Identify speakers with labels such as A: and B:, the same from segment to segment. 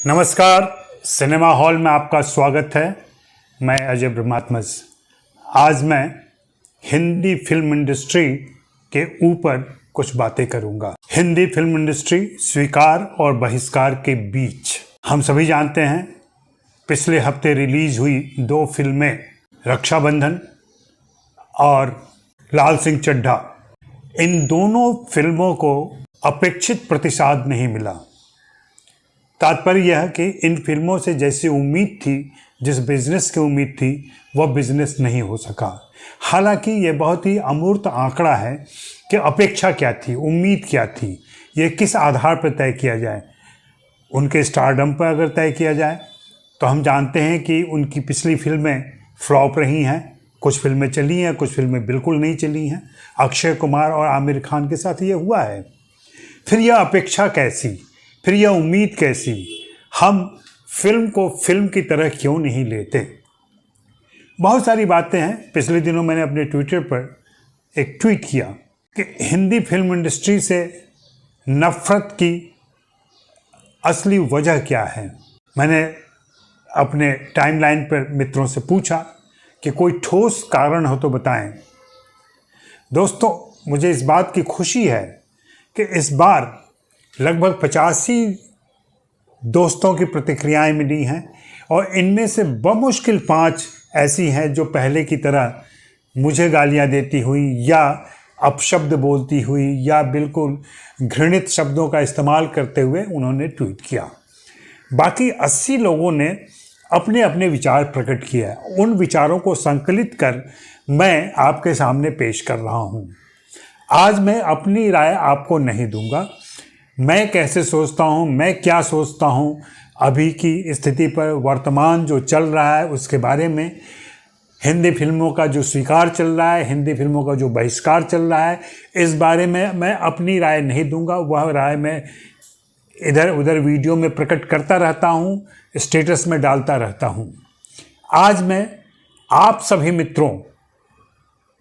A: नमस्कार। Cinema hall में आपका स्वागत है। मैं अजय ब्रह्मात्मज। आज मैं हिंदी फिल्म इंडस्ट्री के ऊपर कुछ बातें करूंगा। हिंदी फिल्म इंडस्ट्री स्वीकार और बहिष्कार के बीच। हम सभी जानते हैं पिछले हफ्ते रिलीज हुई दो फिल्में रक्षाबंधन और लाल सिंह चड्ढा, इन दोनों फिल्मों को अपेक्षित प्रतिसाद नहीं मिला। तात्पर्य यह कि इन फिल्मों से जैसी उम्मीद थी, जिस बिजनेस की उम्मीद थी, वह बिजनेस नहीं हो सका। हालांकि यह बहुत ही अमूर्त आंकड़ा है कि अपेक्षा क्या थी, उम्मीद क्या थी, ये किस आधार पर तय किया जाए। उनके स्टारडम पर अगर तय किया जाए तो हम जानते हैं कि उनकी पिछली फिल्में फ्लॉप रही हैं। कुछ फिल्में चली हैं, कुछ फिल्में बिल्कुल नहीं चली हैं। अक्षय कुमार और आमिर खान के साथ ये हुआ है। फिर यह अपेक्षा कैसी, फिर यह उम्मीद कैसी? हम फिल्म को फिल्म की तरह क्यों नहीं लेते? बहुत सारी बातें हैं। पिछले दिनों मैंने अपने ट्विटर पर एक ट्वीट किया कि हिंदी फिल्म इंडस्ट्री से नफ़रत की असली वजह क्या है। मैंने अपने टाइमलाइन पर मित्रों से पूछा कि कोई ठोस कारण हो तो बताएं। दोस्तों, मुझे इस बात की खुशी है कि इस बार लगभग 85 दोस्तों की प्रतिक्रियाएं मिली हैं और इनमें से बमुश्किल 5 ऐसी हैं जो पहले की तरह मुझे गालियां देती हुई या अपशब्द बोलती हुई या बिल्कुल घृणित शब्दों का इस्तेमाल करते हुए उन्होंने ट्वीट किया। बाकी 80 लोगों ने अपने अपने विचार प्रकट किया। उन विचारों को संकलित कर मैं आपके सामने पेश कर रहा हूं। आज मैं अपनी राय आपको नहीं दूंगा। मैं कैसे सोचता हूँ, मैं क्या सोचता हूँ अभी की स्थिति पर, वर्तमान जो चल रहा है उसके बारे में, हिंदी फिल्मों का जो स्वीकार चल रहा है, हिंदी फिल्मों का जो बहिष्कार चल रहा है, इस बारे में मैं अपनी राय नहीं दूंगा। वह राय मैं इधर उधर वीडियो में प्रकट करता रहता हूँ, स्टेटस में डालता रहता हूँ। आज मैं आप सभी मित्रों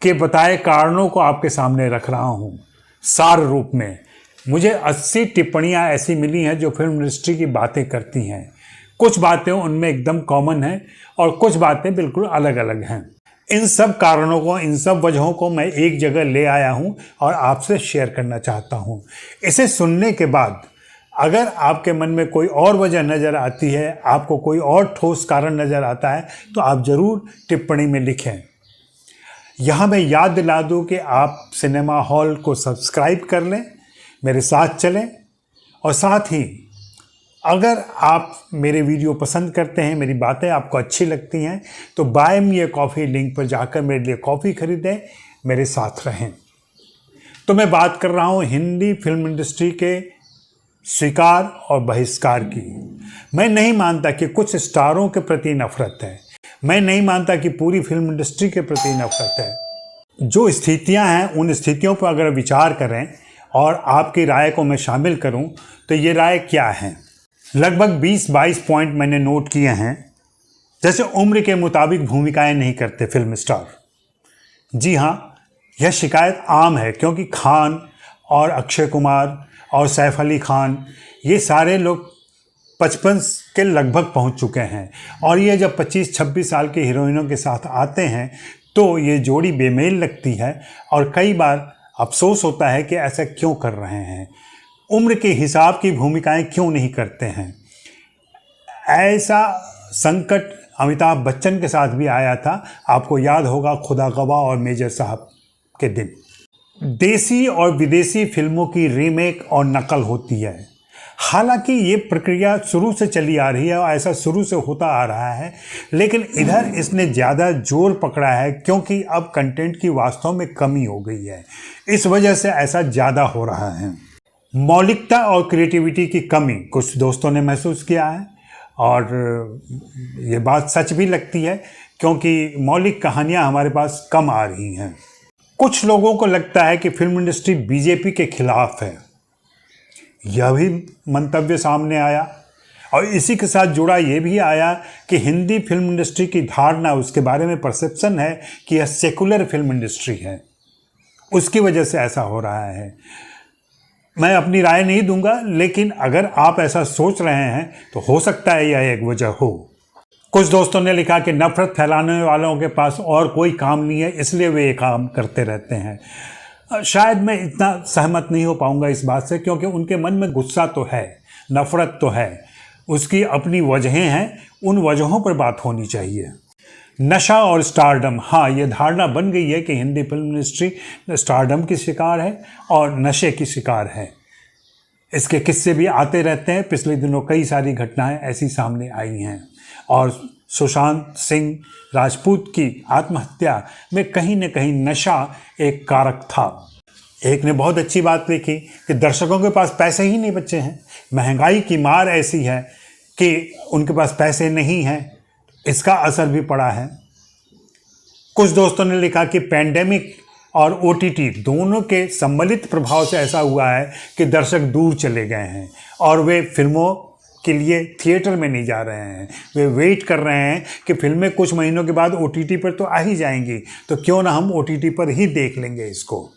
A: के बताए कारणों को आपके सामने रख रहा हूँ सार रूप में। मुझे 80 टिप्पणियां ऐसी मिली हैं जो फिल्म इंडस्ट्री की बातें करती हैं। कुछ बातें उनमें एकदम कॉमन हैं और कुछ बातें बिल्कुल अलग अलग हैं। इन सब कारणों को, इन सब वजहों को मैं एक जगह ले आया हूं और आपसे शेयर करना चाहता हूं। इसे सुनने के बाद अगर आपके मन में कोई और वजह नज़र आती है, आपको कोई और ठोस कारण नज़र आता है, तो आप ज़रूर टिप्पणी में लिखें। यहाँ मैं याद दिला दूँ कि आप सिनेमा हॉल को सब्सक्राइब कर लें, मेरे साथ चलें, और साथ ही अगर आप मेरे वीडियो पसंद करते हैं, मेरी बातें आपको अच्छी लगती हैं, तो buy me a coffee link पर जाकर मेरे लिए कॉफ़ी खरीदें, मेरे साथ रहें। तो मैं बात कर रहा हूं हिंदी फिल्म इंडस्ट्री के स्वीकार और बहिष्कार की। मैं नहीं मानता कि कुछ स्टारों के प्रति नफरत है। मैं नहीं मानता कि पूरी फिल्म इंडस्ट्री के प्रति नफरत है। जो स्थितियां हैं, उन स्थितियों पर अगर विचार करें और आपकी राय को मैं शामिल करूं, तो ये राय क्या है? लगभग 20-22 पॉइंट मैंने नोट किए हैं। जैसे उम्र के मुताबिक भूमिकाएं नहीं करते फिल्म स्टार। जी हाँ, यह शिकायत आम है क्योंकि खान और अक्षय कुमार और सैफ अली खान, ये सारे लोग 55 के लगभग पहुंच चुके हैं और ये जब 25-26 साल की हीरोइनों के साथ आते हैं तो ये जोड़ी बेमेल लगती है और कई बार अफसोस होता है कि ऐसा क्यों कर रहे हैं। उम्र के हिसाब की भूमिकाएं क्यों नहीं करते हैं? ऐसा संकट अमिताभ बच्चन के साथ भी आया था। आपको याद होगा खुदा गवाह और मेजर साहब के दिन। देसी और विदेशी फिल्मों की रीमेक और नकल होती है। हालांकि ये प्रक्रिया शुरू से चली आ रही है और ऐसा शुरू से होता आ रहा है, लेकिन इधर इसने ज़्यादा जोर पकड़ा है क्योंकि अब कंटेंट की वास्तव में कमी हो गई है। इस वजह से ऐसा ज़्यादा हो रहा है। मौलिकता और क्रिएटिविटी की कमी कुछ दोस्तों ने महसूस किया है और ये बात सच भी लगती है क्योंकि मौलिक कहानियाँ हमारे पास कम आ रही हैं। कुछ लोगों को लगता है कि फिल्म इंडस्ट्री बीजेपी के खिलाफ है। यह भी मंतव्य सामने आया और इसी के साथ जुड़ा ये भी आया कि हिंदी फिल्म इंडस्ट्री की धारणा, उसके बारे में परसेप्शन है कि यह सेकुलर फिल्म इंडस्ट्री है, उसकी वजह से ऐसा हो रहा है। मैं अपनी राय नहीं दूंगा, लेकिन अगर आप ऐसा सोच रहे हैं तो हो सकता है यह एक वजह हो। कुछ दोस्तों ने लिखा कि नफरत फैलाने वालों के पास और कोई काम नहीं है, इसलिए वे ये काम करते रहते हैं। शायद मैं इतना सहमत नहीं हो पाऊंगा इस बात से, क्योंकि उनके मन में गुस्सा तो है, नफरत तो है, उसकी अपनी वजहें हैं, उन वजहों पर बात होनी चाहिए। नशा और स्टारडम, हाँ, ये धारणा बन गई है कि हिंदी फिल्म इंडस्ट्री स्टारडम की शिकार है और नशे की शिकार है। इसके किस्से भी आते रहते हैं। पिछले दिनों कई सारी घटनाएं ऐसी सामने आई हैं और सुशांत सिंह राजपूत की आत्महत्या में कहीं न कहीं नशा एक कारक था। एक ने बहुत अच्छी बात लिखी कि दर्शकों के पास पैसे ही नहीं बचे हैं, महंगाई की मार ऐसी है कि उनके पास पैसे नहीं हैं, इसका असर भी पड़ा है। कुछ दोस्तों ने लिखा कि पैंडेमिक और ओटीटी दोनों के सम्मिलित प्रभाव से ऐसा हुआ है कि दर्शक दूर चले गए हैं और वे फिल्मों के लिए थिएटर में नहीं जा रहे हैं। वे वेट कर रहे हैं कि फिल्में कुछ महीनों के बाद ओटीटी पर तो आ ही जाएंगी, तो क्यों ना हम ओटीटी पर ही देख लेंगे इसको।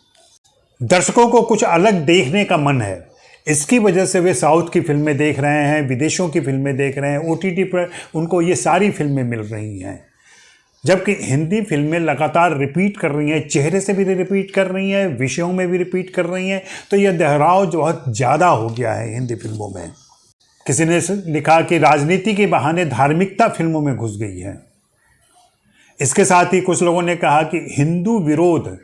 A: दर्शकों को कुछ अलग देखने का मन है, इसकी वजह से वे साउथ की फिल्में देख रहे हैं, विदेशों की फिल्में देख रहे हैं। ओटीटी पर उनको ये सारी फिल्में मिल रही हैं, जबकि हिंदी फिल्में लगातार रिपीट कर रही हैं, चेहरे से भी रिपीट कर रही हैं, विषयों में भी रिपीट कर रही हैं। तो यह दोहराव जो बहुत ज़्यादा हो गया है हिंदी फिल्मों में। किसी ने लिखा कि राजनीति के बहाने धार्मिकता फिल्मों में घुस गई है। इसके साथ ही कुछ लोगों ने कहा कि हिंदू विरोध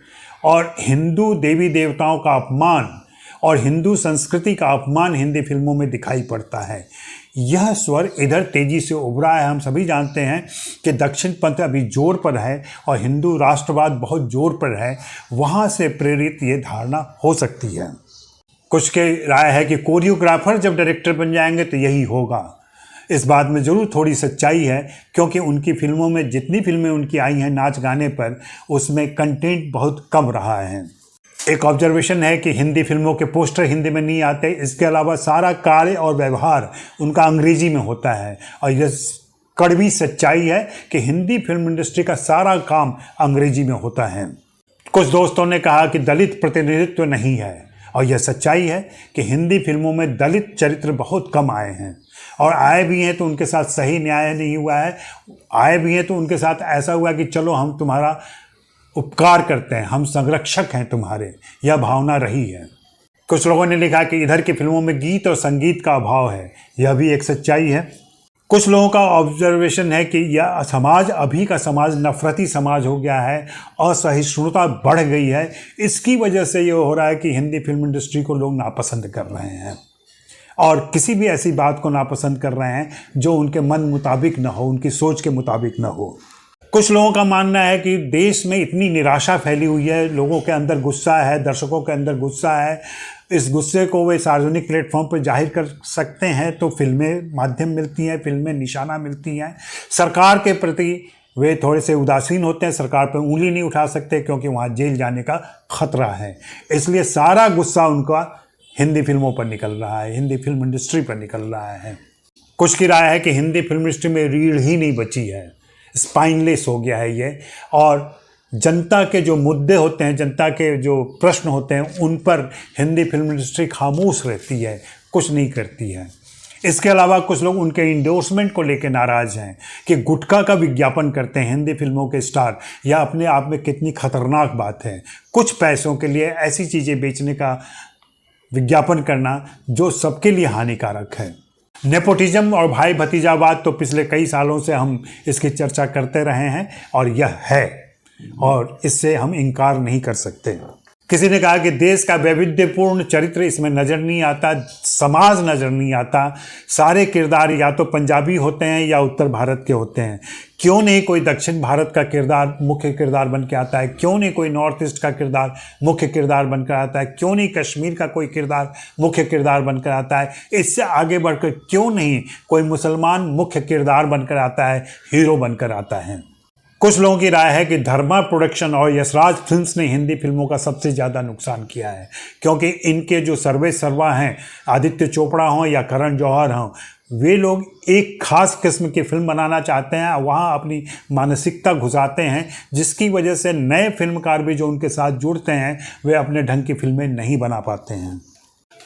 A: और हिंदू देवी देवताओं का अपमान और हिंदू संस्कृति का अपमान हिंदी फिल्मों में दिखाई पड़ता है। यह स्वर इधर तेजी से उभरा है। हम सभी जानते हैं कि दक्षिण पंथ अभी जोर पर है और हिंदू राष्ट्रवाद बहुत जोर पर है, वहाँ से प्रेरित ये धारणा हो सकती है। कुछ की राय है कि कोरियोग्राफर जब डायरेक्टर बन जाएंगे तो यही होगा। इस बात में ज़रूर थोड़ी सच्चाई है, क्योंकि उनकी फिल्मों में जितनी फिल्में उनकी आई हैं नाच गाने पर, उसमें कंटेंट बहुत कम रहा है। एक ऑब्जर्वेशन है कि हिंदी फिल्मों के पोस्टर हिंदी में नहीं आते, इसके अलावा सारा कार्य और व्यवहार उनका अंग्रेजी में होता है। और यह कड़वी सच्चाई है कि हिंदी फिल्म इंडस्ट्री का सारा काम अंग्रेजी में होता है। कुछ दोस्तों ने कहा कि दलित प्रतिनिधित्व नहीं है, और यह सच्चाई है कि हिंदी फिल्मों में दलित चरित्र बहुत कम आए हैं, और आए भी हैं तो उनके साथ सही न्याय नहीं हुआ है। आए भी हैं तो उनके साथ ऐसा हुआ कि चलो हम तुम्हारा उपकार करते हैं, हम संरक्षक हैं तुम्हारे, यह भावना रही है। कुछ लोगों ने लिखा कि इधर की फिल्मों में गीत और संगीत का अभाव है, यह भी एक सच्चाई है। कुछ लोगों का ऑब्जर्वेशन है कि यह समाज, अभी का समाज नफरती समाज हो गया है, असहिष्णुता बढ़ गई है। इसकी वजह से ये हो रहा है कि हिंदी फिल्म इंडस्ट्री को लोग नापसंद कर रहे हैं और किसी भी ऐसी बात को नापसंद कर रहे हैं जो उनके मन मुताबिक न हो, उनकी सोच के मुताबिक न हो। कुछ लोगों का मानना है कि देश में इतनी निराशा फैली हुई है, लोगों के अंदर गुस्सा है, दर्शकों के अंदर गुस्सा है। इस गुस्से को वे सार्वजनिक प्लेटफॉर्म पर जाहिर कर सकते हैं तो फिल्में माध्यम मिलती हैं, फिल्में निशाना मिलती हैं। सरकार के प्रति वे थोड़े से उदासीन होते हैं, सरकार पर उंगली नहीं उठा सकते क्योंकि वहाँ जेल जाने का खतरा है। इसलिए सारा गुस्सा उनका हिंदी फिल्मों पर निकल रहा है, हिंदी फिल्म इंडस्ट्री पर निकल रहा है। कुछ की राय है कि हिंदी फिल्म इंडस्ट्री में रीढ़ ही नहीं बची है, स्पाइनलेस हो गया है ये, और जनता के जो मुद्दे होते हैं, जनता के जो प्रश्न होते हैं, उन पर हिंदी फिल्म इंडस्ट्री खामोश रहती है, कुछ नहीं करती है। इसके अलावा कुछ लोग उनके इंडोर्समेंट को लेकर नाराज़ हैं कि गुटखा का विज्ञापन करते हैं हिंदी फिल्मों के स्टार। यह अपने आप में कितनी खतरनाक बात है, कुछ पैसों के लिए ऐसी चीज़ें बेचने का विज्ञापन करना जो सबके लिए हानिकारक है। नेपोटिज्म और भाई भतीजावाद तो पिछले कई सालों से हम इसकी चर्चा करते रहे हैं और यह है, और इससे हम इनकार नहीं कर सकते। किसी ने कहा कि देश का वैविध्यपूर्ण चरित्र इसमें नज़र नहीं आता, समाज नज़र नहीं आता, सारे किरदार या तो पंजाबी होते हैं या उत्तर भारत के होते हैं। क्यों नहीं कोई दक्षिण भारत का किरदार मुख्य किरदार बन के आता है, क्यों नहीं कोई नॉर्थ ईस्ट का किरदार मुख्य किरदार बनकर आता है, क्यों नहीं कश्मीर का कोई किरदार मुख्य किरदार बनकर आता है। इससे आगे बढ़कर क्यों नहीं कोई मुसलमान मुख्य किरदार बनकर आता है, हीरो बनकर आता है। कुछ लोगों की राय है कि धर्मा प्रोडक्शन और यशराज फिल्म्स ने हिंदी फिल्मों का सबसे ज़्यादा नुकसान किया है, क्योंकि इनके जो सर्वे सर्वा हैं, आदित्य चोपड़ा हों या करण जौहर हों, वे लोग एक खास किस्म की फिल्म बनाना चाहते हैं, वहाँ अपनी मानसिकता घुसाते हैं, जिसकी वजह से नए फिल्मकार भी जो उनके साथ जुड़ते हैं वे अपने ढंग की फिल्में नहीं बना पाते हैं।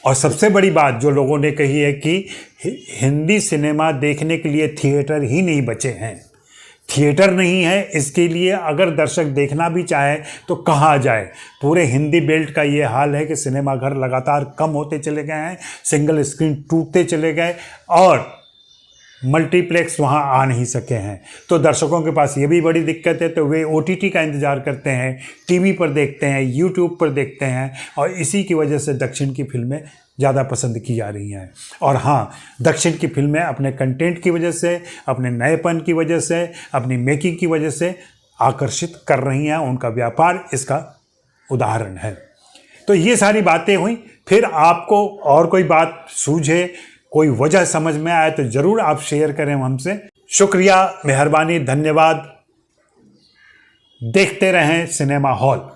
A: और सबसे बड़ी बात जो लोगों ने कही है कि हिंदी सिनेमा देखने के लिए थिएटर ही नहीं बचे हैं। थिएटर नहीं है, इसके लिए अगर दर्शक देखना भी चाहे तो कहाँ जाए। पूरे हिंदी बेल्ट का ये हाल है कि सिनेमा घर लगातार कम होते चले गए हैं, सिंगल स्क्रीन टूटते चले गए और मल्टीप्लेक्स वहाँ आ नहीं सके हैं। तो दर्शकों के पास ये भी बड़ी दिक्कत है, तो वे OTT का इंतज़ार करते हैं, टीवी पर देखते हैं, यूट्यूब पर देखते हैं और इसी की वजह से दक्षिण की फिल्में ज़्यादा पसंद की जा रही हैं। और हाँ, दक्षिण की फिल्में अपने कंटेंट की वजह से, अपने नएपन की वजह से, अपनी मेकिंग की वजह से आकर्षित कर रही हैं। उनका व्यापार इसका उदाहरण है। तो ये सारी बातें हुई। फिर आपको और कोई बात सूझे, कोई वजह समझ में आए तो ज़रूर आप शेयर करें हमसे। शुक्रिया, मेहरबानी, धन्यवाद। देखते रहें सिनेमा हॉल।